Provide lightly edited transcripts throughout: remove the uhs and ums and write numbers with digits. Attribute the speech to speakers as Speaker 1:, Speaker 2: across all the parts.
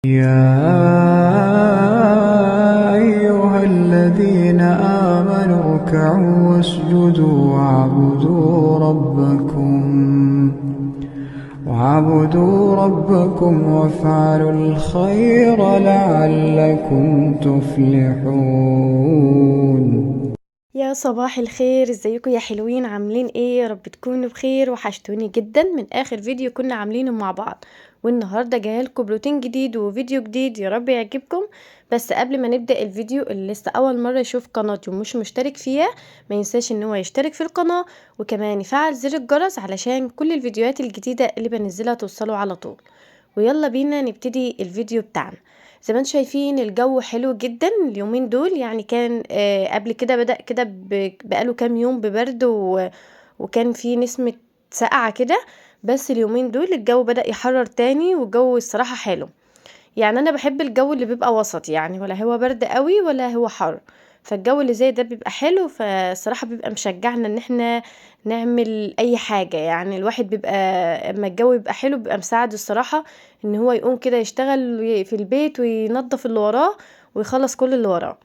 Speaker 1: يا أيها الذين آمنوا اركعوا واسجدوا واعبدوا ربكم وافعلوا الخير لعلكم تفلحون.
Speaker 2: يا صباح الخير، ازيكم يا حلوين؟ عاملين ايه؟ يا رب تكونوا بخير. وحشتوني جدا من اخر فيديو كنا عاملينه مع بعض، والنهارده جايلكم بروتين جديد وفيديو جديد، يا رب يعجبكم. بس قبل ما نبدا الفيديو، اللي لسه اول مره يشوف قناتي ومش مشترك فيها ما ينساش ان هو يشترك في القناه، وكمان يفعل زر الجرس علشان كل الفيديوهات الجديده اللي بنزلها توصله على طول. ويلا بينا نبتدي الفيديو بتاعنا. زي ما انتم شايفين الجو حلو جدا اليومين دول، يعني كان قبل كده بدأ كده بقاله كام يوم ببرد وكان في نسمة سقعة كده. بس اليومين دول الجو بدأ يحرر تاني، والجو الصراحة حلو. يعني انا بحب الجو اللي بيبقى وسط، يعني ولا هو برد قوي ولا هو حر. فالجو اللي زي ده بيبقى حلو، فالصراحة بيبقى مشجعنا ان احنا نعمل اي حاجة. يعني الواحد بيبقى اما الجو يبقى حلو بيبقى مساعد الصراحة ان هو يقوم كده يشتغل في البيت وينظف اللي وراه ويخلص كل اللي وراه.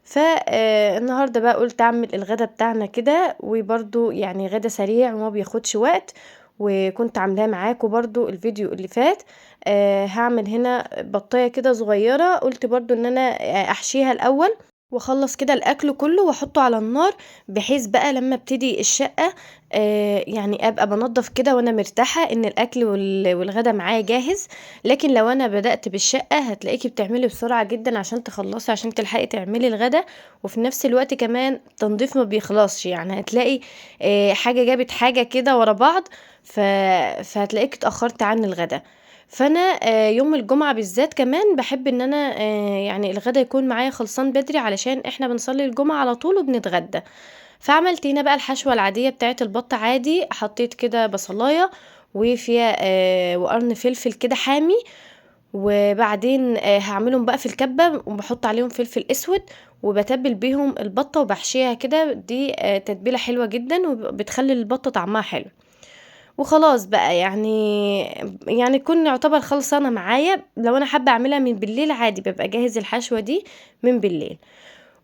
Speaker 2: فالنهارده بقى قلت اعمل الغدا بتاعنا كده، وبرده يعني غدا سريع وما بياخدش وقت. وكنت عاملاه معاكم برضو الفيديو اللي فات. هعمل هنا بطايه كده صغيره، قلت برضو ان انا احشيها الاول واخلص كده الاكل كله واحطه على النار، بحيث بقى لما ابتدي الشقه يعني ابقى بنضف كده وانا مرتاحه ان الاكل والغدا معايا جاهز. لكن لو انا بدأت بالشقه هتلاقيكي بتعملي بسرعه جدا عشان تخلصي، عشان تلحقي تعملي الغدا. وفي نفس الوقت كمان التنظيف ما بيخلصش، يعني هتلاقي حاجه جابت حاجه كده ورا بعض. فهتلاقيك اتأخرت عن الغدا. فانا يوم الجمعة بالذات كمان بحب ان انا يعني الغدا يكون معايا خلصان بدري، علشان احنا بنصلي الجمعة على طول وبنتغدى. فعملت هنا بقى الحشوة العادية بتاعت البط عادي، حطيت كده بصلاية وفيها وقرن فلفل كده حامي. وبعدين هعملهم بقى في الكبة وبحط عليهم فلفل اسود، وبتبل بيهم البطة وبحشيها كده. دي تتبيلة حلوة جدا وبتخلي البطة طعمها حلو. وخلاص بقى يعني كون يعتبر خلصانة معايا. لو انا حابة اعملها من بالليل عادي ببقى جاهز الحشوة دي من بالليل.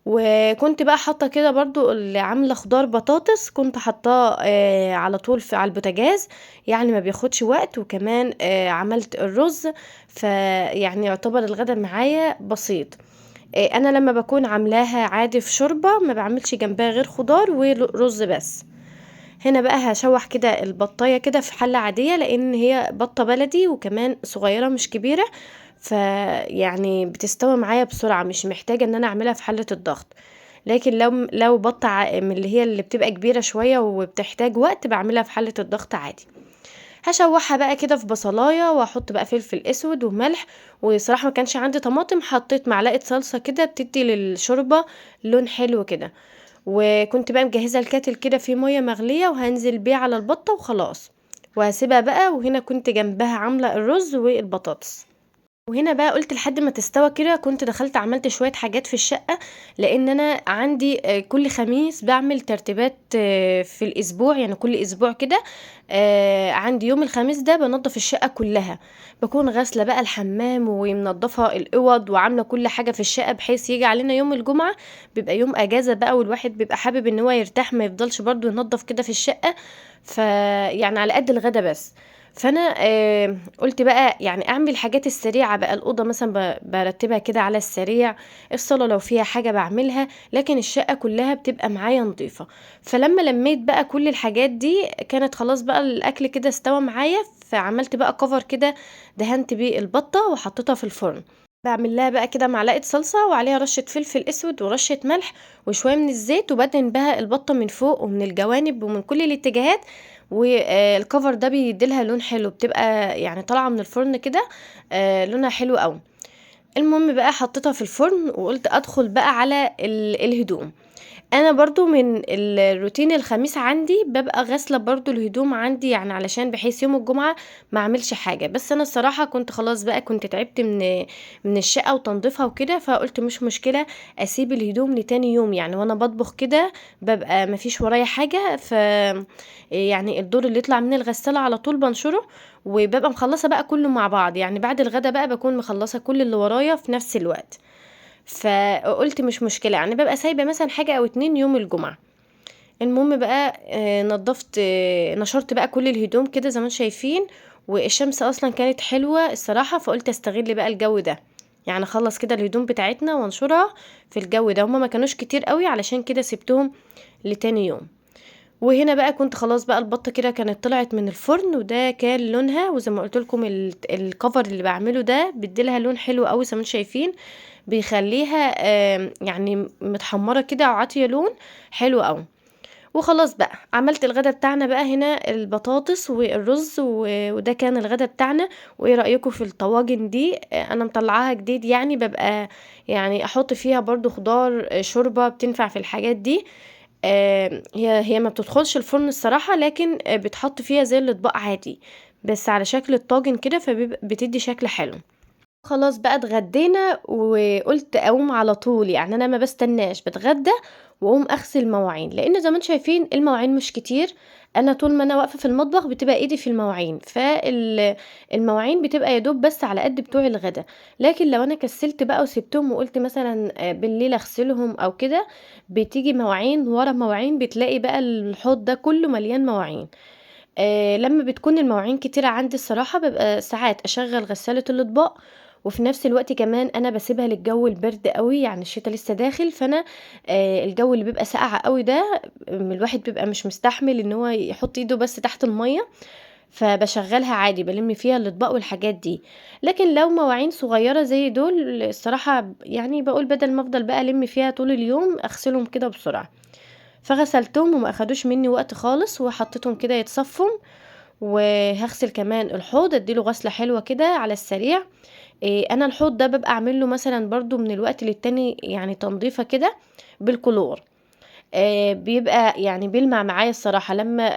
Speaker 2: وكنت بقى حاطة كده برضو اللي عاملة خضار بطاطس، كنت حطاه على طول على البوتاجاز، يعني ما بياخدش وقت. وكمان عملت الرز، فيعني يعتبر الغدا معايا بسيط. انا لما بكون عاملاها عادي في شوربة ما بعملش جنبها غير خضار ورز بس. هنا بقى هشوح كده البطاية كده في حلة عادية، لان هي بطة بلدي وكمان صغيرة مش كبيرة، فيعني بتستوي معايا بسرعة، مش محتاجة ان انا اعملها في حلة الضغط. لكن لو بطة من اللي هي اللي بتبقى كبيرة شوية وبتحتاج وقت بعملها في حلة الضغط عادي. هشوحها بقى كده في بصلاية واحط بقى فلفل اسود وملح. وصراحة ما كانش عندي طماطم، حطيت معلقة صلصة كده بتدي للشوربة لون حلو كده. وكنت بقى مجهزة الكاتل كده فيه مية مغلية وهنزل بيه على البطة وخلاص. وهسيبها بقى، وهنا كنت جنبها عاملة الرز والبطاطس. وهنا بقى قلت لحد ما تستوى كده كنت دخلت عملت شوية حاجات في الشقة، لان انا عندي كل خميس بعمل ترتيبات في الاسبوع، يعني كل اسبوع كده عندي يوم الخميس ده بنظف الشقة كلها. بكون غاسلة بقى الحمام ومنظفة الاوض وعاملة كل حاجة في الشقة، بحيث يجي علينا يوم الجمعة بيبقى يوم اجازة بقى، والواحد بيبقى حابب ان هو يرتاح ما يفضلش برضو ينظف كده في الشقة. فيعني على قد الغدا بس. فانا قلت بقى يعني اعمل الحاجات السريعه بقى، الاوضه مثلا برتبها كده على السريع، الصاله لو فيها حاجه بعملها، لكن الشقه كلها بتبقى معايا نظيفه. فلما لميت بقى كل الحاجات دي كانت خلاص بقى الاكل كده استوى معايا، فعملت بقى كفر كده، دهنت بيه البطه وحطيتها في الفرن. بعمل لها بقى كده معلقه صلصه وعليها رشه فلفل اسود ورشه ملح وشويه من الزيت، وبدهن بها البطه من فوق ومن الجوانب ومن كل الاتجاهات. والكفر ده بيديلها لون حلو، بتبقى يعني طالعه من الفرن كده لونها حلو قوي. المهم بقى حطيتها في الفرن وقلت ادخل بقى على الهدوم. انا برضو من الروتين الخميس عندي ببقى غاسله برضو الهدوم عندي، يعني علشان بحيث يوم الجمعه ما اعملش حاجه. بس انا الصراحه كنت خلاص بقى، كنت تعبت من الشقه وتنظيفها وكده، فقلت مش مشكله اسيب الهدوم لتاني يوم، يعني وانا بطبخ كده ببقى مفيش ورايا حاجه، يعني الدور اللي يطلع من الغساله على طول بنشره، وببقى مخلصه بقى كله مع بعض، يعني بعد الغدا بقى بكون مخلصه كل اللي ورايا في نفس الوقت. فقلت مش مشكله، يعني ببقى سايبه مثلا حاجه او اتنين يوم الجمعه. المهم بقى نضفت، نشرت بقى كل الهدوم كده زي ما انتم شايفين، والشمس اصلا كانت حلوة الصراحة، فقلت استغل بقى الجو ده، يعني اخلص كده الهدوم بتاعتنا وانشرها في الجو ده. هما ما كانوش كتير قوي، علشان كده سبتهم لتاني يوم. وهنا بقى كنت خلاص بقى البطة كده كانت طلعت من الفرن، وده كان لونها، وزي ما قلت لكم الكفر اللي بعمله ده بيديلها لون حلو قوي زي ما انتم شايفين، بيخليها يعني متحمرة كده وعاطية لون حلو قوي. وخلاص بقى عملت الغدا بتاعنا بقى هنا، البطاطس والرز وده كان الغدا بتاعنا. وايه رأيكم في الطواجن دي؟ انا مطلعاها جديد، يعني ببقى يعني احط فيها برضو خضار، شوربة بتنفع في الحاجات دي. هي ما بتدخلش الفرن الصراحة، لكن بتحط فيها زي الاطباق عادي، بس على شكل الطاجن كده، فبتدي شكل حلو. خلاص بقى اتغدينا، وقلت اقوم على طول، يعني انا ما بستناش، بتغدى واقوم اغسل مواعين، لان زي ما انتم شايفين المواعين مش كتير. انا طول ما انا واقفه في المطبخ بتبقى ايدي في المواعين، فالمواعين بتبقى يا دوب بس على قد بتوع الغدا. لكن لو انا كسلت بقى وسبتهم وقلت مثلا بالليل اغسلهم او كده، بتيجي مواعين ورا مواعين، بتلاقي بقى الحوض ده كله مليان مواعين. لما بتكون المواعين كتيرة عندي الصراحة، ببقى ساعات اشغل غسالة الاطباق، وفي نفس الوقت كمان انا بسيبها للجو البرد قوي، يعني الشتاء لسه داخل، فانا الجو اللي بيبقى ساقع قوي ده، الواحد بيبقى مش مستحمل ان هو يحط ايده بس تحت المية، فبشغلها عادي بلم فيها الاطباق والحاجات دي. لكن لو مواعين صغيرة زي دول الصراحة، يعني بقول بدل ما افضل بقى الم فيها طول اليوم، اغسلهم كده بسرعة. فغسلتهم وما اخدوش مني وقت خالص، وحطيتهم كده يتصفوا. وهغسل كمان الحوض، اديله غسلة حلوة كده على السريع. انا الحوض ده ببقى اعمل له مثلا برضو من الوقت للتاني يعني تنظيفة كده بالكلور. بيبقى يعني بيلمع معايا الصراحة، لما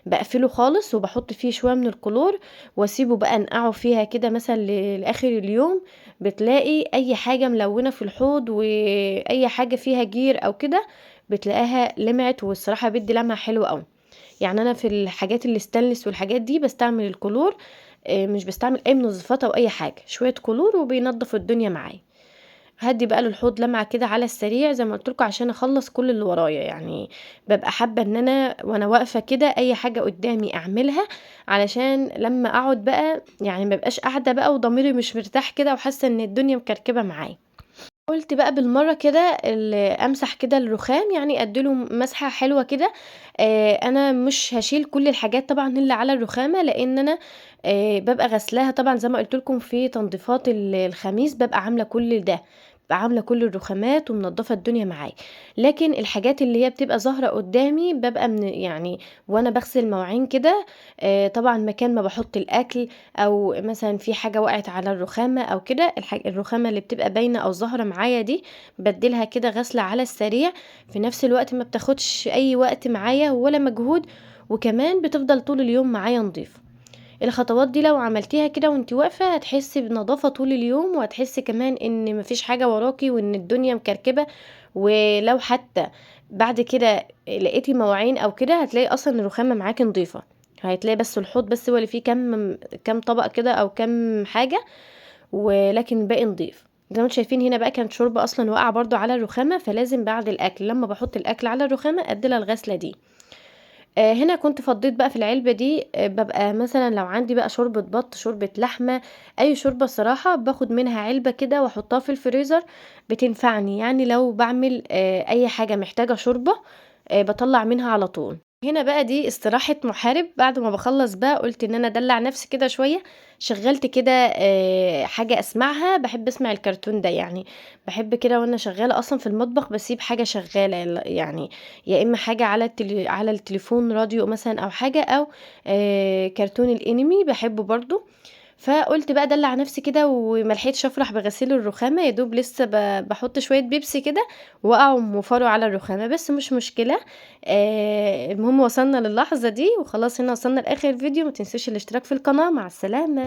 Speaker 2: بقفله خالص وبحط فيه شوية من الكلور، واسيبه بقى انقعه فيها كده مثلا لاخر اليوم، بتلاقي اي حاجة ملونة في الحوض واي حاجة فيها جير او كده بتلاقيها لمعت، والصراحة بيدي لمعة حلوة قوي. يعني انا في الحاجات الستانلس والحاجات دي بستعمل الكلور، مش بستعمل اي منظفات او اي حاجه، شويه كلور وبينضف الدنيا معايا. هدي بقى للحوض لمعه كده على السريع زي ما قلت لكم، عشان اخلص كل اللي ورايا، يعني ببقى حابه ان انا وانا واقفه كده اي حاجه قدامي اعملها، علشان لما اقعد بقى يعني مبقاش قاعده بقى وضميري مش مرتاح كده، وحاسه ان الدنيا مكركبه معايا. قلت بقى بالمرة كده امسح كده الرخام، يعني اديله مسحة حلوة كده. انا مش هشيل كل الحاجات طبعا اللي على الرخامة، لان انا ببقى غسلاها طبعا زي ما قلت لكم في تنظيفات الخميس، ببقى عاملة كل ده، ببقى عاملة كل الرخامات ومنضفة الدنيا معايا. لكن الحاجات اللي هي بتبقى ظاهرة قدامي ببقى من يعني وانا بغسل مواعين كده، طبعا مكان ما بحط الاكل، او مثلا في حاجة وقعت على الرخامة او كده، الرخامة اللي بتبقى باينة او ظاهرة معايا دي، بديلها كده غسلة على السريع، في نفس الوقت ما بتاخدش اي وقت معايا ولا مجهود، وكمان بتفضل طول اليوم معايا نظيفة. الخطوات دي لو عملتيها كده وانتي واقفة، هتحسي بنظافة طول اليوم، وهتحسي كمان ان مفيش حاجة وراكي وان الدنيا مكركبة. ولو حتى بعد كده لقيتي مواعين او كده، هتلاقي اصلا الرخامة معاكي نظيفة، هتلاقي بس الحوض بس هو اللي فيه كم طبق كده او كم حاجة، ولكن الباقي نضيف. زي ما انتم شايفين هنا بقى كانت شوربة اصلا واقعة برضو على الرخامة، فلازم بعد الاكل لما بحط الاكل على الرخامة اديلها الغسلة دي. هنا كنت فضيت بقى في العلبة دي، ببقى مثلا لو عندي بقى شوربة بط، شوربة لحمة، اي شوربة صراحة باخد منها علبة كده واحطها في الفريزر، بتنفعني يعني لو بعمل اي حاجة محتاجة شوربة، بطلع منها على طول. هنا بقى دي استراحة محارب، بعد ما بخلص بقى قلت ان انا ادلع نفسي كده شوية، شغلت كده حاجة اسمعها، بحب اسمع الكرتون ده يعني، بحب كده وانا شغالة اصلا في المطبخ بسيب حاجة شغالة يعني، يا اما حاجة على التليفون راديو مثلا او حاجة، او كرتون الانمي بحبه برضو. فقلت بقى ادلع نفسي كده وملحقتش افرح بغسيل الرخامه، يا دوب لسه بحط شويه بيبسي كده وقعوا وفروا على الرخامه، بس مش مشكله. المهم وصلنا للحظه دي وخلاص. هنا وصلنا لاخر الفيديو، ما تنسوش الاشتراك في القناه. مع السلامه.